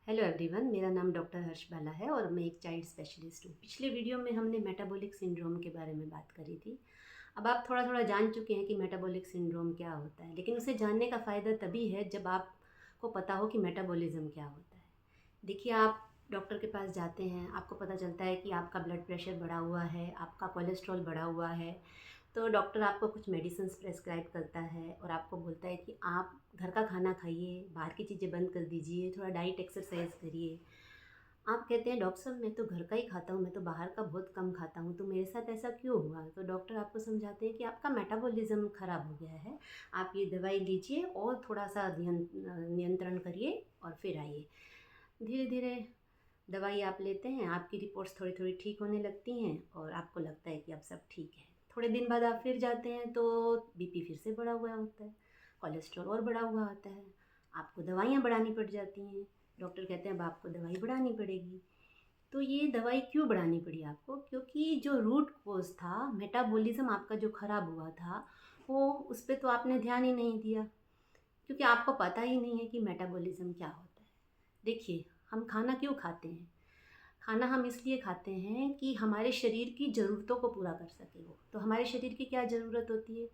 Hello everyone, मेरा नाम doctor हर्ष बाला है और मैं एक चाइल्ड स्पेशलिस्ट हूँ। पिछले वीडियो में हमने मेटाबॉलिक सिंड्रोम के बारे में बात करी थी। अब आप थोड़ा थोड़ा जान चुके हैं कि मेटाबॉलिक सिंड्रोम क्या होता है, लेकिन उसे जानने का फ़ायदा तभी है जब आपको पता हो कि मेटाबॉलिज्म क्या होता है। देखिए, आप डॉक्टर के पास जाते हैं, आपको पता चलता है कि आपका ब्लड प्रेशर बढ़ा हुआ है, आपका कोलेस्ट्रॉल बढ़ा हुआ है, तो डॉक्टर आपको कुछ मेडिसिन प्रेस्क्राइब करता है और आपको बोलता है कि आप घर का खाना खाइए, बाहर की चीज़ें बंद कर दीजिए, थोड़ा डाइट एक्सरसाइज करिए। आप कहते हैं डॉक्टर साहब मैं तो घर का ही खाता हूँ, मैं तो बाहर का बहुत कम खाता हूँ, तो मेरे साथ ऐसा क्यों हुआ? तो डॉक्टर आपको समझाते हैं कि आपका मेटाबॉलिज्म ख़राब हो गया है, आप ये दवाई लीजिए और थोड़ा सा नियंत्रण करिए और फिर आइए। धीरे धीरे दवाई आप लेते हैं, आपकी रिपोर्ट्स थोड़ी थोड़ी ठीक होने लगती हैं और आपको लगता है कि अब सब ठीक है। थोड़े दिन बाद आप फिर जाते हैं तो बीपी फिर से बढ़ा हुआ होता है, कोलेस्ट्रॉल और बढ़ा हुआ होता है, आपको दवाइयाँ बढ़ानी पड़ जाती हैं। डॉक्टर कहते हैं अब आपको दवाई बढ़ानी पड़ेगी। तो ये दवाई क्यों बढ़ानी पड़ी आपको? क्योंकि जो रूट कोज़ था, मेटाबॉलिज़्म आपका जो ख़राब हुआ था, वो उस पे तो आपने ध्यान ही नहीं दिया, क्योंकि आपको पता ही नहीं है कि मेटाबॉलिज़्म क्या होता है। देखिए, हम खाना क्यों खाते हैं? खाना हम इसलिए खाते हैं कि हमारे शरीर की ज़रूरतों को पूरा कर सके वो। तो हमारे शरीर की क्या ज़रूरत होती है?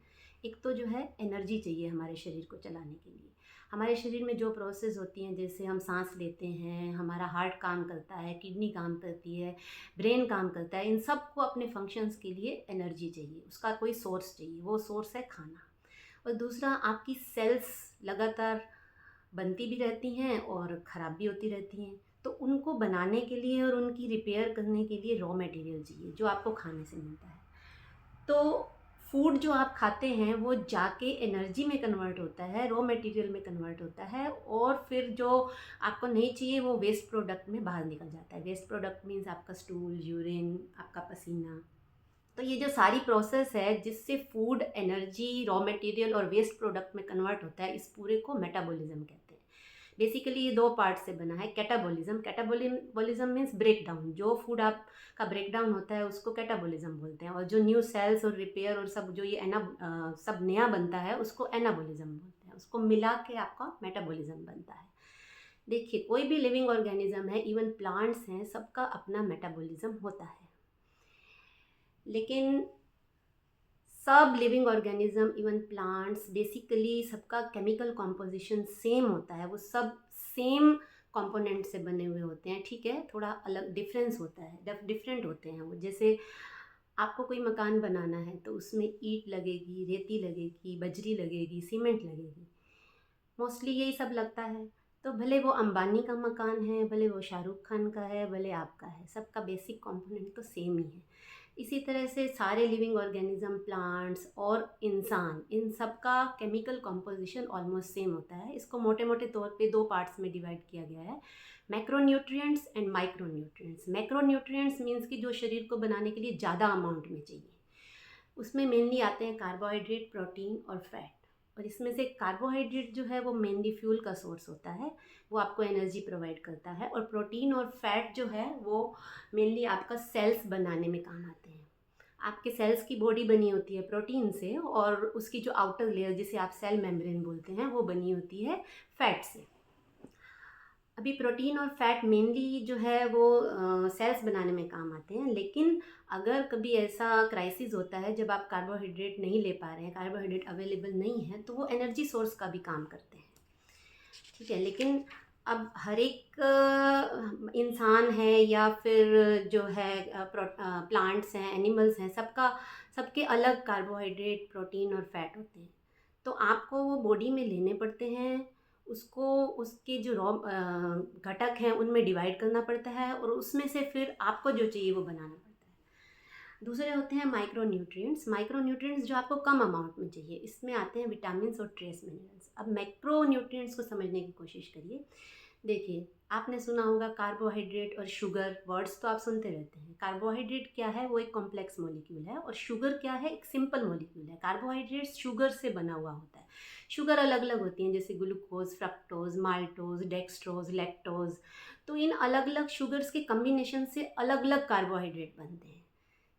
एक तो जो है एनर्जी चाहिए हमारे शरीर को चलाने के लिए। हमारे शरीर में जो प्रोसेस होती हैं, जैसे हम सांस लेते हैं, हमारा हार्ट काम करता है, किडनी काम करती है, ब्रेन काम करता है, इन सब को अपने फंक्शंस के लिए एनर्जी चाहिए, उसका कोई सोर्स चाहिए, वो सोर्स है खाना। और दूसरा, आपकी सेल्स लगातार बनती भी रहती हैं और ख़राब भी होती रहती हैं, तो उनको बनाने के लिए और उनकी रिपेयर करने के लिए रॉ मटेरियल चाहिए जो आपको खाने से मिलता है। तो फूड जो आप खाते हैं वो जाके एनर्जी में कन्वर्ट होता है, रॉ मटेरियल में कन्वर्ट होता है और फिर जो आपको नहीं चाहिए वो वेस्ट प्रोडक्ट में बाहर निकल जाता है। वेस्ट प्रोडक्ट मीन्स आपका स्टूल, यूरिन, आपका पसीना। तो ये जो सारी प्रोसेस है जिससे फूड, एनर्जी, रॉ मटेरियल और वेस्ट प्रोडक्ट में कन्वर्ट होता है, इस पूरे को मेटाबॉलिज्म कहते हैं। बेसिकली ये दो पार्ट से बना है। कैटाबॉलिज्म मीन्स ब्रेक डाउन, जो फूड आपका ब्रेक डाउन होता है उसको कैटाबॉलिज्म बोलते हैं, और जो न्यू सेल्स और रिपेयर और सब जो ये सब नया बनता है उसको एनाबॉलिज्म बोलते हैं। उसको मिला के आपका मेटाबॉलिज्म बनता है। देखिए, कोई भी लिविंग ऑर्गेनिज्म है, इवन प्लांट्स हैं, सबका अपना मेटाबॉलिज्म होता है, लेकिन सब living organism, even plants, basically सबका केमिकल कॉम्पोजिशन सेम होता है। वो सब सेम कंपोनेंट से बने हुए होते हैं, ठीक है? थोड़ा अलग डिफरेंस होता है, डिफरेंट होते हैं वो। जैसे आपको कोई मकान बनाना है तो उसमें ईंट लगेगी, रेती लगेगी, बजरी लगेगी, सीमेंट लगेगी, मोस्टली यही सब लगता है। तो भले वो अंबानी का मकान है, भले वो शाहरुख खान का है, भले आपका है, सबका बेसिक कंपोनेंट तो सेम ही है। इसी तरह से सारे लिविंग ऑर्गेनिज्म, प्लांट्स और इंसान, इन सब का केमिकल कॉम्पोजिशन ऑलमोस्ट सेम होता है। इसको मोटे मोटे तौर पे दो पार्ट्स में डिवाइड किया गया है, macronutrients and micronutrients. Macronutrients means कि जो शरीर को बनाने के लिए ज़्यादा अमाउंट में चाहिए। उसमें मेनली आते हैं कार्बोहाइड्रेट, प्रोटीन और फैट। और इसमें से कार्बोहाइड्रेट जो है वो मेनली फ्यूल का सोर्स होता है, वो आपको एनर्जी प्रोवाइड करता है। और प्रोटीन और फैट जो है वो मेनली आपका सेल्स बनाने में काम आते हैं। आपके सेल्स की बॉडी बनी होती है प्रोटीन से, और उसकी जो आउटर लेयर जिसे आप सेल मेम्ब्रेन बोलते हैं वो बनी होती है फैट से। अभी प्रोटीन और फैट मेनली जो है वो सेल्स बनाने में काम आते हैं, लेकिन अगर कभी ऐसा क्राइसिस होता है जब आप कार्बोहाइड्रेट नहीं ले पा रहे हैं, कार्बोहाइड्रेट अवेलेबल नहीं है, तो वो एनर्जी सोर्स का भी काम करते हैं, ठीक है? लेकिन अब हर एक इंसान है या फिर जो है प्लांट्स हैं, एनिमल्स हैं, सबके अलग कार्बोहाइड्रेट, प्रोटीन और फैट होते हैं। तो आपको वो बॉडी में लेने पड़ते हैं, उसको उसके जो रॉ घटक हैं उनमें डिवाइड करना पड़ता है और उसमें से फिर आपको जो चाहिए वो बनाना पड़ता है। दूसरे होते हैं माइक्रोन्यूट्रिएंट्स। माइक्रोन्यूट्रिएंट्स जो आपको कम अमाउंट में चाहिए, इसमें आते हैं विटामिन्स और ट्रेस मिनरल्स। अब मैक्रोन्यूट्रिएंट्स को समझने की कोशिश करिए। देखिए, आपने सुना होगा कार्बोहाइड्रेट और शुगर, वर्ड्स तो आप सुनते रहते हैं। कार्बोहाइड्रेट क्या है? वो एक कॉम्प्लेक्स मॉलिक्यूल है, और शुगर क्या है? एक सिंपल मॉलिक्यूल है। कार्बोहाइड्रेट शुगर से बना हुआ होता है। शुगर अलग अलग होती हैं, जैसे glucose, fructose, maltose, dextrose, lactose. तो इन अलग अलग शुगर्स के कम्बिनेशन से अलग अलग कार्बोहाइड्रेट बनते हैं।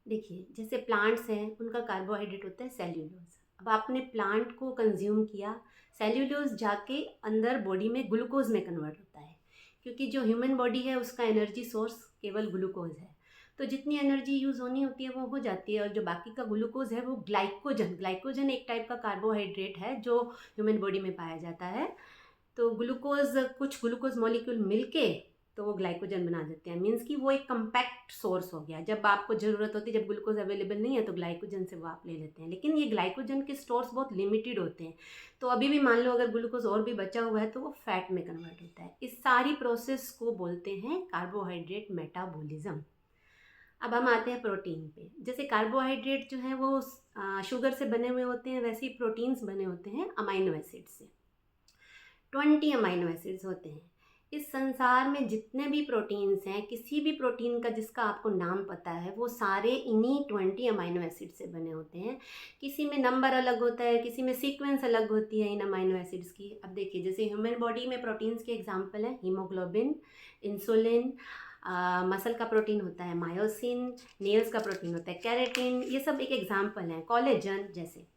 देखिए, जैसे प्लांट्स हैं, उनका कार्बोहाइड्रेट होता है सेल्यूलोज। अब आपने प्लांट को कंज्यूम किया, सेल्यूलोज जाके अंदर बॉडी में ग्लूकोज में कन्वर्ट होता है। क्योंकि जो ह्यूमन बॉडी है उसका एनर्जी सोर्स केवल ग्लूकोज है। तो जितनी एनर्जी यूज़ होनी होती है वो हो जाती है, और जो बाकी का ग्लूकोज है वो ग्लाइकोजन एक टाइप का कार्बोहाइड्रेट है जो ह्यूमन बॉडी में पाया जाता है। तो कुछ ग्लूकोज मॉलिक्यूल मिलके तो वो ग्लाइकोजन बना देते हैं। मीन्स कि वो एक कम्पैक्ट सोर्स हो गया। जब आपको ज़रूरत होती है, जब ग्लूकोज अवेलेबल नहीं है तो ग्लाइकोजन से वो आप ले लेते हैं। लेकिन ये ग्लाइकोजन के स्टोर्स बहुत लिमिटेड होते हैं। तो अभी भी मान लो अगर ग्लूकोज और भी बचा हुआ है तो वो फैट में कन्वर्ट होता है। इस सारी प्रोसेस को बोलते हैं कार्बोहाइड्रेट मेटाबॉलिज्म। अब हम आते हैं प्रोटीन पे। जैसे कार्बोहाइड्रेट जो है वो शुगर से बने हुए होते हैं, वैसे ही प्रोटीन्स बने होते हैं अमाइनो एसिड से। 20 अमाइनो एसिड्स होते हैं। इस संसार में जितने भी प्रोटीन्स हैं, किसी भी प्रोटीन का जिसका आपको नाम पता है, वो सारे इन्हीं 20 अमाइनो एसिड से बने होते हैं। किसी में नंबर अलग होता है, किसी में सीक्वेंस अलग होती है इन अमाइनो एसिड्स की। अब देखिए, जैसे ह्यूमन बॉडी में प्रोटीन्स के एग्जांपल हैं हीमोग्लोबिन, इंसुलिन, मसल का प्रोटीन होता है मायोसिन, नेल्स का प्रोटीन होता है केराटिन, ये सब एक एग्जांपल हैं। कोलेजन जैसे।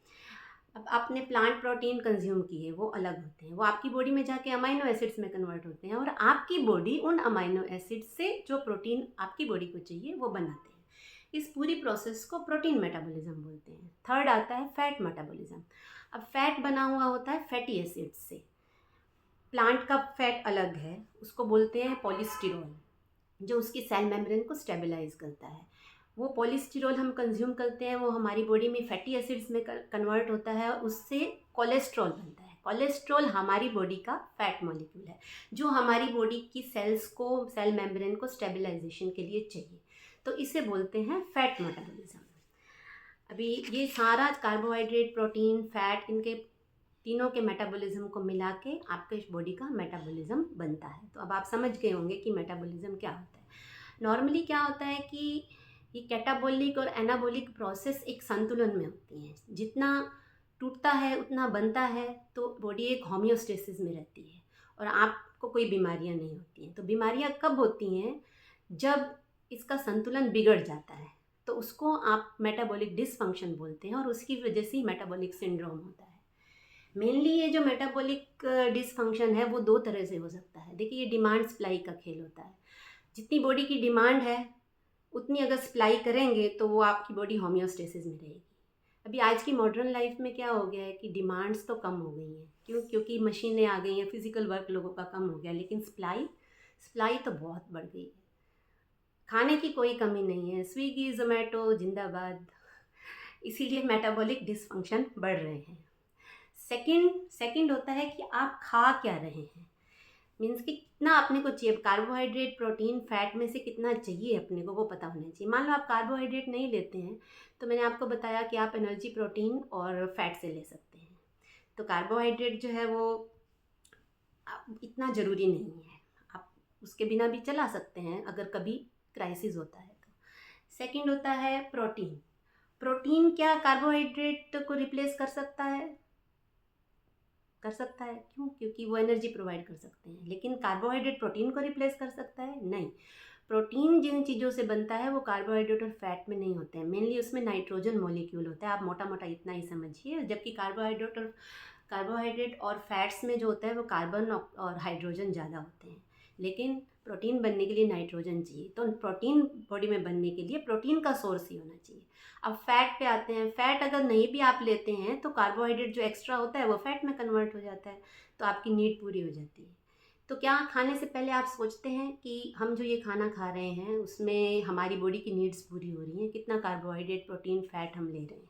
अब आपने प्लांट प्रोटीन कंज्यूम किए, वो अलग होते हैं, वो आपकी बॉडी में जाके अमाइनो एसिड्स में कन्वर्ट होते हैं, और आपकी बॉडी उन अमाइनो एसिड्स से जो प्रोटीन आपकी बॉडी को चाहिए वो बनाते हैं। इस पूरी प्रोसेस को प्रोटीन मेटाबॉलिज्म बोलते हैं। थर्ड आता है फैट मेटाबॉलिज्म। अब फैट बना हुआ होता है फैटी एसिड्स से। प्लांट का फैट अलग है, उसको बोलते हैं पॉलीस्टिरोल, जो उसकी सेल मेम्ब्रेन को स्टेबलाइज करता है। वो पॉलीस्टिरोल हम कंज्यूम करते हैं, वो हमारी बॉडी में फैटी एसिड्स में कन्वर्ट होता है, उससे कोलेस्ट्रॉल बनता है। कोलेस्ट्रॉल हमारी बॉडी का फैट मॉलिक्यूल है, जो हमारी बॉडी की सेल मेम्ब्रेन को स्टेबलाइजेशन के लिए चाहिए। तो इसे बोलते हैं फैट मेटाबॉलिज्म। अभी ये सारा कार्बोहाइड्रेट, प्रोटीन, फैट, इनके तीनों के मेटाबॉलिज्म को मिला के आपके बॉडी का मेटाबॉलिज्म बनता है। तो अब आप समझ गए होंगे कि मेटाबॉलिज्म क्या होता है। नॉर्मली क्या होता है कि ये कैटाबॉलिक और एनाबॉलिक प्रोसेस एक संतुलन में होती हैं। जितना टूटता है उतना बनता है, तो बॉडी एक होम्योस्टेसिस में रहती है और आपको कोई बीमारियां नहीं होती हैं। तो बीमारियां कब होती हैं? जब इसका संतुलन बिगड़ जाता है, तो उसको आप मेटाबॉलिक डिसफंक्शन बोलते हैं, और उसकी वजह से मेटाबॉलिक सिंड्रोम होता है। मेनली ये जो मेटाबॉलिक डिसफंक्शन है वो दो तरह से हो सकता है। देखिए, ये डिमांड सप्लाई का खेल होता है। जितनी बॉडी की डिमांड है उतनी अगर सप्लाई करेंगे तो वो आपकी बॉडी होम्योस्टेसिस में रहेगी। अभी आज की मॉडर्न लाइफ में क्या हो गया है कि डिमांड्स तो कम हो गई हैं। क्यों? क्योंकि मशीनें आ गई हैं, फिजिकल वर्क लोगों का कम हो गया, लेकिन सप्लाई तो बहुत बढ़ गई है। खाने की कोई कमी नहीं है, स्विगी जोमेटो जिंदाबाद। इसीलिए मेटाबॉलिक डिसफंक्शन बढ़ रहे हैं। सेकंड होता है कि आप खा क्या रहे हैं। मीन्स कि कितना अपने को चाहिए, कार्बोहाइड्रेट, प्रोटीन, फैट में से कितना चाहिए अपने को, वो पता होना चाहिए। मान लो आप कार्बोहाइड्रेट नहीं लेते हैं, तो मैंने आपको बताया कि आप एनर्जी प्रोटीन और फैट से ले सकते हैं। तो कार्बोहाइड्रेट जो है वो इतना ज़रूरी नहीं है, आप उसके बिना भी चला सकते हैं अगर कभी क्राइसिस होता है तो। सेकंड होता है प्रोटीन क्या कार्बोहाइड्रेट को रिप्लेस कर सकता है? कर सकता है। क्यों? क्योंकि वो एनर्जी प्रोवाइड कर सकते हैं। लेकिन कार्बोहाइड्रेट प्रोटीन को रिप्लेस कर सकता है? नहीं। प्रोटीन जिन चीज़ों से बनता है वो कार्बोहाइड्रेट और फैट में नहीं होते हैं। मेनली उसमें नाइट्रोजन मॉलिक्यूल होता है, आप मोटा मोटा इतना ही समझिए। जबकि कार्बोहाइड्रेट और फैट्स में जो होता है वो कार्बन और हाइड्रोजन ज़्यादा होते हैं। लेकिन प्रोटीन बनने के लिए नाइट्रोजन चाहिए। तो प्रोटीन बॉडी में बनने के लिए प्रोटीन का सोर्स ही होना चाहिए। अब फैट पे आते हैं। फैट अगर नहीं भी आप लेते हैं तो कार्बोहाइड्रेट जो एक्स्ट्रा होता है वो फैट में कन्वर्ट हो जाता है, तो आपकी नीड पूरी हो जाती है। तो क्या खाने से पहले आप सोचते हैं कि हम जो ये खाना खा रहे हैं उसमें हमारी बॉडी की नीड्स पूरी हो रही हैं? कितना कार्बोहाइड्रेट, प्रोटीन, फैट हम ले रहे हैं?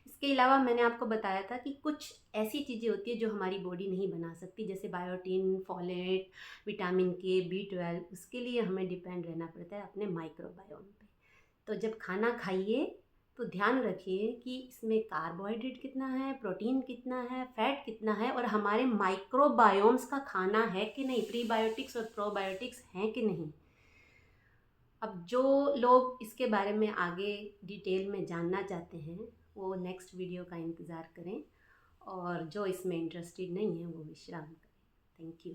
इसके अलावा मैंने आपको बताया था कि कुछ ऐसी चीज़ें होती है जो हमारी बॉडी नहीं बना सकती, जैसे बायोटीन, फॉलेट, विटामिन के, B12। उसके लिए हमें डिपेंड रहना पड़ता है अपने माइक्रोबायोम पे। तो जब खाना खाइए तो ध्यान रखिए कि इसमें कार्बोहाइड्रेट कितना है, प्रोटीन कितना है, फैट कितना है, और हमारे माइक्रोबायोम्स का खाना है कि नहीं, प्रीबायोटिक्स और प्रोबायोटिक्स हैं कि नहीं। अब जो लोग इसके बारे में आगे डिटेल में जानना चाहते हैं वो नेक्स्ट वीडियो का इंतज़ार करें, और जो इसमें इंटरेस्टेड नहीं है वो विश्राम करें। Thank you.